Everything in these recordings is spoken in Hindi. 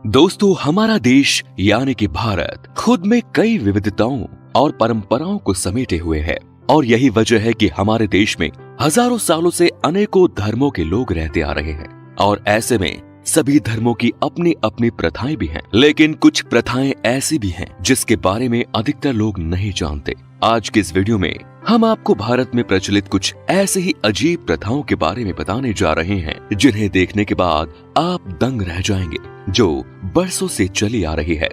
दोस्तों, हमारा देश यानी कि भारत खुद में कई विविधताओं और परंपराओं को समेटे हुए है और यही वजह है कि हमारे देश में हजारों सालों से अनेकों धर्मों के लोग रहते आ रहे हैं और ऐसे में सभी धर्मों की अपनी अपनी प्रथाएं भी हैं। लेकिन कुछ प्रथाएं ऐसी भी हैं जिसके बारे में अधिकतर लोग नहीं जानते। आज के इस वीडियो में हम आपको भारत में प्रचलित कुछ ऐसे ही अजीब प्रथाओं के बारे में बताने जा रहे हैं जिन्हें देखने के बाद आप दंग रह जाएंगे, जो बरसों से चली आ रही है।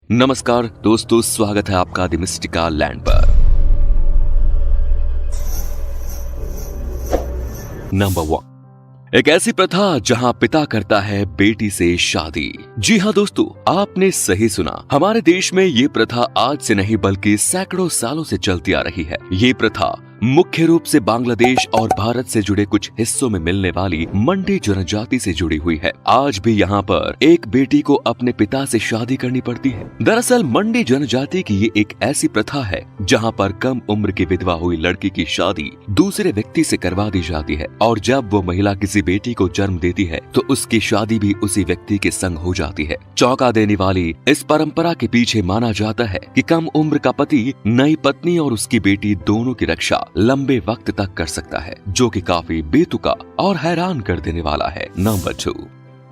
नमस्कार दोस्तों, स्वागत है आपका द मिस्टिकल लैंड पर। नंबर 1, एक ऐसी प्रथा जहां पिता करता है बेटी से शादी। जी हाँ दोस्तों, आपने सही सुना। हमारे देश में ये प्रथा आज से नहीं बल्कि सैकड़ों सालों से चलती आ रही है। ये प्रथा मुख्य रूप से बांग्लादेश और भारत से जुड़े कुछ हिस्सों में मिलने वाली मंडी जनजाति से जुड़ी हुई है। आज भी यहाँ पर एक बेटी को अपने पिता से शादी करनी पड़ती है। दरअसल मंडी जनजाति की ये एक ऐसी प्रथा है जहाँ पर कम उम्र की विधवा हुई लड़की की शादी दूसरे व्यक्ति से करवा दी जाती है और जब वो महिला किसी बेटी को जन्म देती है तो उसकी शादी भी उसी व्यक्ति के संग हो जाती है। चौंका देने वाली इस परंपरा के पीछे माना जाता है कि कम उम्र का पति नई पत्नी और उसकी बेटी दोनों की रक्षा लंबे वक्त तक कर सकता है, जो कि काफी बेतुका और हैरान कर देने वाला है। नंबर 2,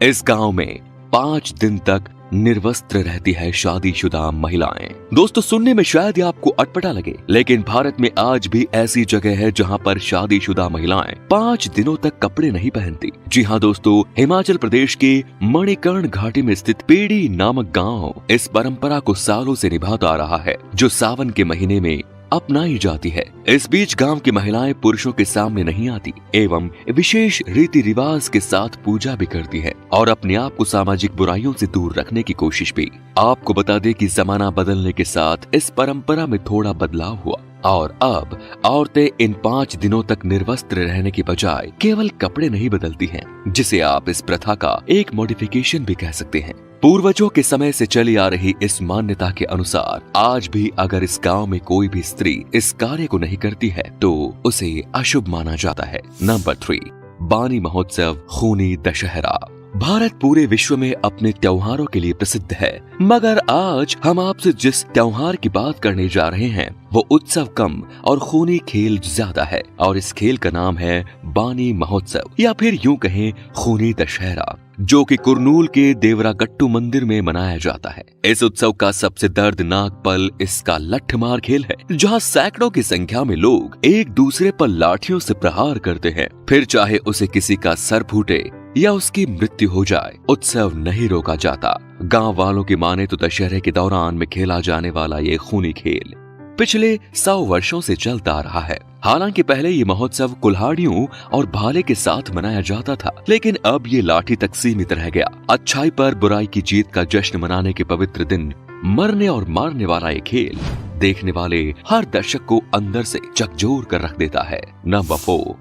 इस गांव में 5 दिन तक निर्वस्त्र रहती है शादीशुदा महिलाएं। दोस्तों, सुनने में शायद ये आपको अटपटा लगे, लेकिन भारत में आज भी ऐसी जगह है जहां पर शादीशुदा महिलाएं 5 दिनों तक कपड़े नहीं पहनती। जी हाँ दोस्तों, हिमाचल प्रदेश के मणिकर्ण घाटी में स्थित पेड़ी नामक गांव इस परंपरा को सालों से निभाता आ रहा है, जो सावन के महीने में अपनाई जाती है। इस बीच गांव की महिलाएं पुरुषों के सामने नहीं आती एवं विशेष रीति रिवाज के साथ पूजा भी करती है और अपने आप को सामाजिक बुराइयों से दूर रखने की कोशिश भी। आपको बता दें कि जमाना बदलने के साथ इस परंपरा में थोड़ा बदलाव हुआ और अब औरतें इन 5 दिनों तक निर्वस्त्र रहने की बजाय केवल कपड़े नहीं बदलती हैं, जिसे आप इस प्रथा का एक मॉडिफिकेशन भी कह सकते हैं। पूर्वजों के समय से चली आ रही इस मान्यता के अनुसार आज भी अगर इस गांव में कोई भी स्त्री इस कार्य को नहीं करती है तो उसे अशुभ माना जाता है। नंबर 3, बानी महोत्सव खूनी दशहरा। भारत पूरे विश्व में अपने त्योहारों के लिए प्रसिद्ध है, मगर आज हम आपसे जिस त्योहार की बात करने जा रहे हैं वो उत्सव कम और खूनी खेल ज्यादा है और इस खेल का नाम है बानी महोत्सव या फिर यूं कहें खूनी दशहरा, जो कि कुरनूल के देवरागट्टू मंदिर में मनाया जाता है। इस उत्सव का सबसे दर्दनाक पल इसका लठमार खेल है, जहां सैकड़ों की संख्या में लोग एक दूसरे पर लाठियों से प्रहार करते हैं, फिर चाहे उसे किसी का सर फूटे या उसकी मृत्यु हो जाए, उत्सव नहीं रोका जाता। गांव वालों की माने तो दशहरे के दौरान में खेला जाने वाला ये खूनी खेल पिछले 100 वर्षों से चलता आ रहा है। हालांकि पहले ये महोत्सव कुल्हाड़ियों और भाले के साथ मनाया जाता था, लेकिन अब ये लाठी तक सीमित रह गया। अच्छाई पर बुराई की जीत का जश्न मनाने के पवित्र दिन मरने और मारने वाला ये खेल देखने वाले हर दर्शक को अंदर से झकझोर कर रख देता है। नंबर 4,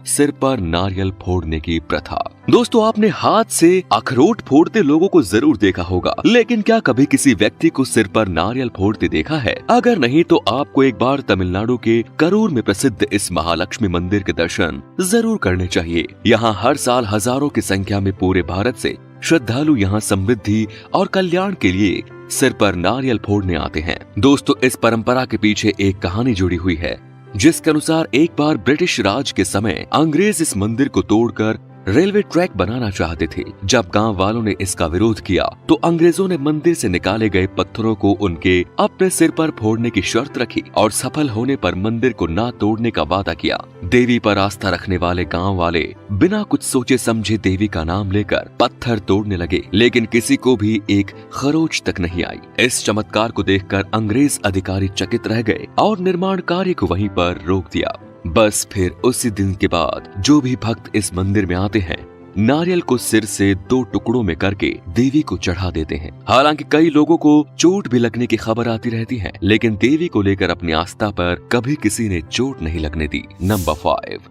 सिर पर नारियल फोड़ने की प्रथा। दोस्तों, आपने हाथ से अखरोट फोड़ते लोगों को जरूर देखा होगा, लेकिन क्या कभी किसी व्यक्ति को सिर पर नारियल फोड़ते देखा है? अगर नहीं तो आपको एक बार तमिलनाडु के करूर में प्रसिद्ध इस महालक्ष्मी मंदिर के दर्शन जरूर करने चाहिए। यहाँ हर साल हजारों की संख्या में पूरे भारत से श्रद्धालु यहाँ समृद्धि और कल्याण के लिए सिर पर नारियल फोड़ने आते हैं। दोस्तों, इस परंपरा के पीछे एक कहानी जुड़ी हुई है, जिसके अनुसार एक बार ब्रिटिश राज के समय अंग्रेज इस मंदिर को तोड़कर रेलवे ट्रैक बनाना चाहते थे। जब गांव वालों ने इसका विरोध किया तो अंग्रेजों ने मंदिर से निकाले गए पत्थरों को उनके अपने सिर पर फोड़ने की शर्त रखी और सफल होने पर मंदिर को ना तोड़ने का वादा किया। देवी पर आस्था रखने वाले गांव वाले बिना कुछ सोचे समझे देवी का नाम लेकर पत्थर तोड़ने लगे, लेकिन किसी को भी एक खरोच तक नहीं आई। इस चमत्कार को देखकर अंग्रेज अधिकारी चकित रह गए और निर्माण कार्य को वहीं पर रोक दिया। बस फिर उसी दिन के बाद जो भी भक्त इस मंदिर में आते हैं, नारियल को सिर से 2 टुकड़ों में करके देवी को चढ़ा देते हैं। हालांकि कई लोगों को चोट भी लगने की खबर आती रहती है, लेकिन देवी को लेकर अपनी आस्था पर कभी किसी ने चोट नहीं लगने दी। नंबर 5,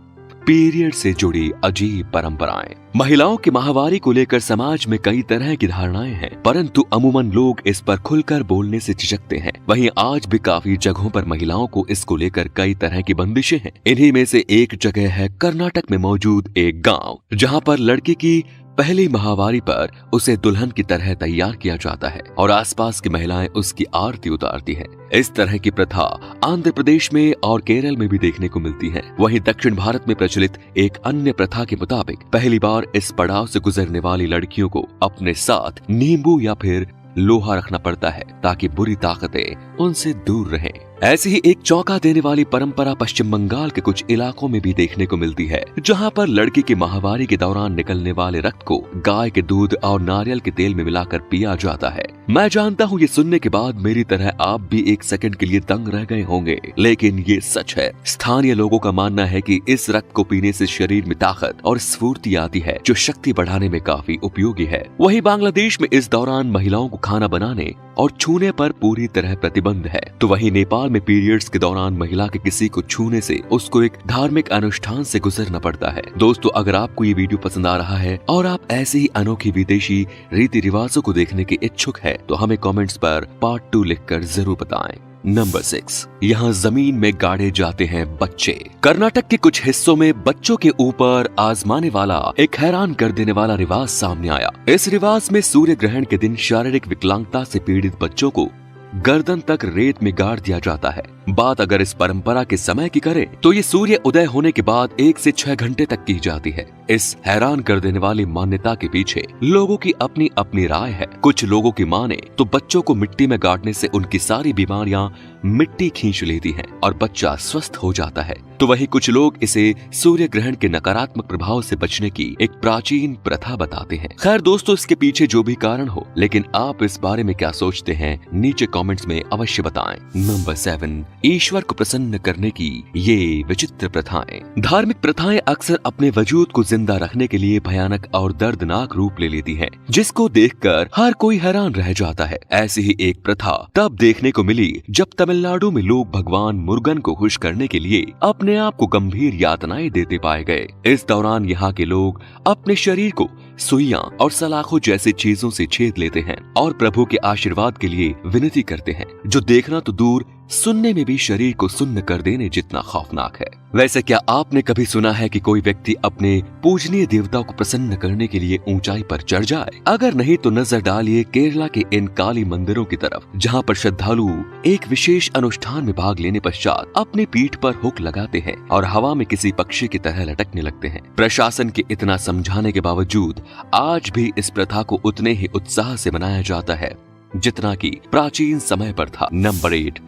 पीरियड से जुड़ी अजीब परंपराएं। महिलाओं की माहवारी को लेकर समाज में कई तरह की धारणाएं हैं, परंतु अमूमन लोग इस पर खुलकर बोलने से झिझकते हैं। वहीं आज भी काफी जगहों पर महिलाओं को इसको लेकर कई तरह की बंदिशें हैं। इन्हीं में से एक जगह है कर्नाटक में मौजूद एक गाँव, जहाँ पर लड़की की पहली माहवारी पर उसे दुल्हन की तरह तैयार किया जाता है और आसपास की महिलाएं उसकी आरती उतारती हैं। इस तरह की प्रथा आंध्र प्रदेश में और केरल में भी देखने को मिलती है। वहीं दक्षिण भारत में प्रचलित एक अन्य प्रथा के मुताबिक पहली बार इस पड़ाव से गुजरने वाली लड़कियों को अपने साथ नींबू या फिर लोहा रखना पड़ता है ताकि बुरी ताकतें उनसे दूर रहें। ऐसी ही एक चौंका देने वाली परंपरा पश्चिम बंगाल के कुछ इलाकों में भी देखने को मिलती है, जहां पर लड़की की माहवारी के दौरान निकलने वाले रक्त को गाय के दूध और नारियल के तेल में मिलाकर पिया जाता है। मैं जानता हूँ ये सुनने के बाद मेरी तरह आप भी एक सेकंड के लिए दंग रह गए होंगे, लेकिन ये सच है। स्थानीय लोगों का मानना है कि इस रक्त को पीने से शरीर में ताकत और स्फूर्ति आती है, जो शक्ति बढ़ाने में काफी उपयोगी है। वहीं बांग्लादेश में इस दौरान महिलाओं को खाना बनाने और छूने पर पूरी तरह प्रतिबंध है। तो वहीं नेपाल में पीरियड्स के दौरान महिला के किसी को छूने से उसको एक धार्मिक अनुष्ठान से गुजरना पड़ता है। दोस्तों, अगर आपको ये वीडियो पसंद आ रहा है और आप ऐसे ही अनोखी विदेशी रीति रिवाजों को देखने के इच्छुक है तो हमें कमेंट्स पर पार्ट 2 लिखकर जरूर बताएं। नंबर 6, यहाँ जमीन में गाड़े जाते हैं बच्चे। कर्नाटक के कुछ हिस्सों में बच्चों के ऊपर आजमाने वाला एक हैरान कर देने वाला रिवाज सामने आया। इस रिवाज में सूर्य ग्रहण के दिन शारीरिक विकलांगता से पीड़ित बच्चों को गर्दन तक रेत में गाड़ दिया जाता है। बात अगर इस परंपरा के समय की करें तो ये सूर्य उदय होने के बाद 1 से 6 घंटे तक की जाती है। इस हैरान कर देने वाली मान्यता के पीछे लोगों की अपनी अपनी राय है। कुछ लोगों की माने तो बच्चों को मिट्टी में गाड़ने से उनकी सारी बीमारियां मिट्टी खींच लेती हैं और बच्चा स्वस्थ हो जाता है। तो वही कुछ लोग इसे सूर्य ग्रहण के नकारात्मक प्रभाव से बचने की एक प्राचीन प्रथा बताते हैं। खैर दोस्तों, इसके पीछे जो भी कारण हो, लेकिन आप इस बारे में क्या सोचते हैं नीचे कमेंट्स में अवश्य बताएं। नंबर 7, ईश्वर को प्रसन्न करने की ये विचित्र प्रथाएं। धार्मिक प्रथाएं अक्सर अपने वजूद को जिंदा रखने के लिए भयानक और दर्दनाक रूप ले लेती हैं, जिसको देखकर हर कोई हैरान रह जाता है। ऐसी ही एक प्रथा तब देखने को मिली जब तमिलनाडु में लोग भगवान मुरुगन को खुश करने के लिए अपने आप को गंभीर यातनाएं देते पाए गए। इस दौरान यहाँ के लोग अपने शरीर को सुइयां और सलाखों जैसी चीजों से छेद लेते हैं और प्रभु के आशीर्वाद के लिए विनती करते हैं, जो देखना तो दूर सुनने में भी शरीर को सुन्न कर देने जितना खौफनाक है। वैसे क्या आपने कभी सुना है कि कोई व्यक्ति अपने पूजनीय देवता को प्रसन्न करने के लिए ऊंचाई पर चढ़ जाए? अगर नहीं तो नजर डालिए केरला के इन काली मंदिरों की तरफ, जहां पर श्रद्धालु एक विशेष अनुष्ठान में भाग लेने पश्चात अपनी पीठ पर हुक लगाते हैं और हवा में किसी पक्षी की तरह लटकने लगते हैं। प्रशासन के इतना समझाने के बावजूद आज भी इस प्रथा को उतने ही उत्साह से मनाया जाता है जितना कि प्राचीन समय पर था। नंबर 8,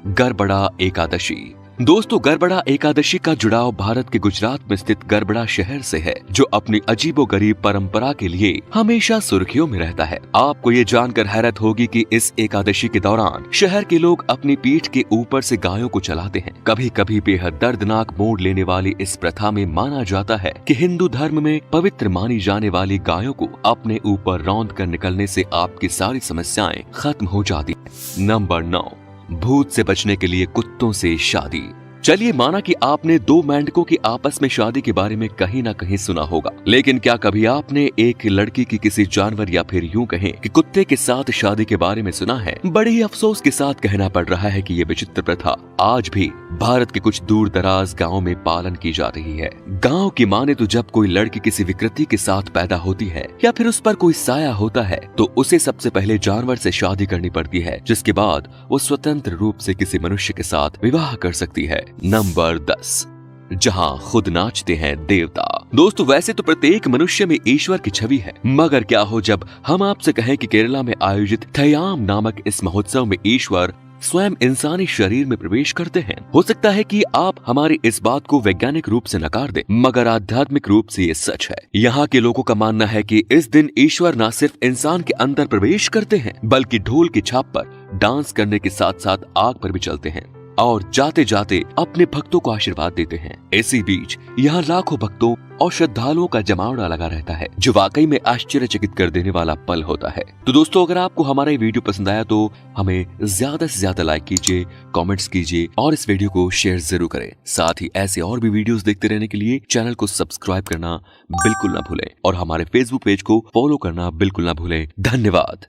गरबड़ा एकादशी। दोस्तों, गरबड़ा एकादशी का जुड़ाव भारत के गुजरात में स्थित गरबड़ा शहर से है, जो अपनी अजीबोगरीब परंपरा के लिए हमेशा सुर्खियों में रहता है। आपको ये जानकर हैरत होगी कि इस एकादशी के दौरान शहर के लोग अपनी पीठ के ऊपर से गायों को चलाते हैं। कभी कभी बेहद दर्दनाक मोड़ लेने वाली इस प्रथा में माना जाता है कि हिंदू धर्म में पवित्र मानी जाने वाली गायों को अपने ऊपर रौंद कर निकलने से आपकी सारी समस्याएं खत्म हो जाती है। नंबर 9, भूत से बचने के लिए कुत्तों से शादी। चलिए, माना कि आपने 2 मेंढकों की आपस में शादी के बारे में कहीं ना कहीं सुना होगा, लेकिन क्या कभी आपने एक लड़की की किसी जानवर या फिर यूं कहें कि कुत्ते के साथ शादी के बारे में सुना है? बड़े ही अफसोस के साथ कहना पड़ रहा है कि ये विचित्र प्रथा आज भी भारत के कुछ दूर दराज गाँव में पालन की जा रही है। गाँव की माने तो जब कोई लड़की किसी विकृति के साथ पैदा होती है या फिर उस पर कोई साया होता है तो उसे सबसे पहले जानवर से शादी करनी पड़ती है, जिसके बाद वो स्वतंत्र रूप से किसी मनुष्य के साथ विवाह कर सकती है। नंबर 10, जहां खुद नाचते हैं देवता। दोस्तों, वैसे तो प्रत्येक मनुष्य में ईश्वर की छवि है, मगर क्या हो जब हम आपसे कहें कि केरला में आयोजित थयाम नामक इस महोत्सव में ईश्वर स्वयं इंसानी शरीर में प्रवेश करते हैं। हो सकता है कि आप हमारी इस बात को वैज्ञानिक रूप से नकार दें, मगर आध्यात्मिक रूप से ये सच है। यहाँ के लोगों का मानना है कि इस दिन ईश्वर न सिर्फ इंसान के अंदर प्रवेश करते हैं, बल्कि ढोल की छाप पर डांस करने के साथ साथ आग पर भी चलते हैं। और जाते जाते अपने भक्तों को आशीर्वाद देते हैं। इसी बीच यहाँ लाखों भक्तों और श्रद्धालुओं का जमावड़ा लगा रहता है, जो वाकई में आश्चर्यचकित कर देने वाला पल होता है। तो दोस्तों, अगर आपको हमारा ये वीडियो पसंद आया तो हमें ज्यादा से ज्यादा लाइक कीजिए, कमेंट्स कीजिए और इस वीडियो को शेयर जरूर करें। साथ ही ऐसे और भी वीडियोस देखते रहने के लिए चैनल को सब्सक्राइब करना बिल्कुल ना भूलें और हमारे फेसबुक पेज को फॉलो करना बिल्कुल ना भूलें। धन्यवाद।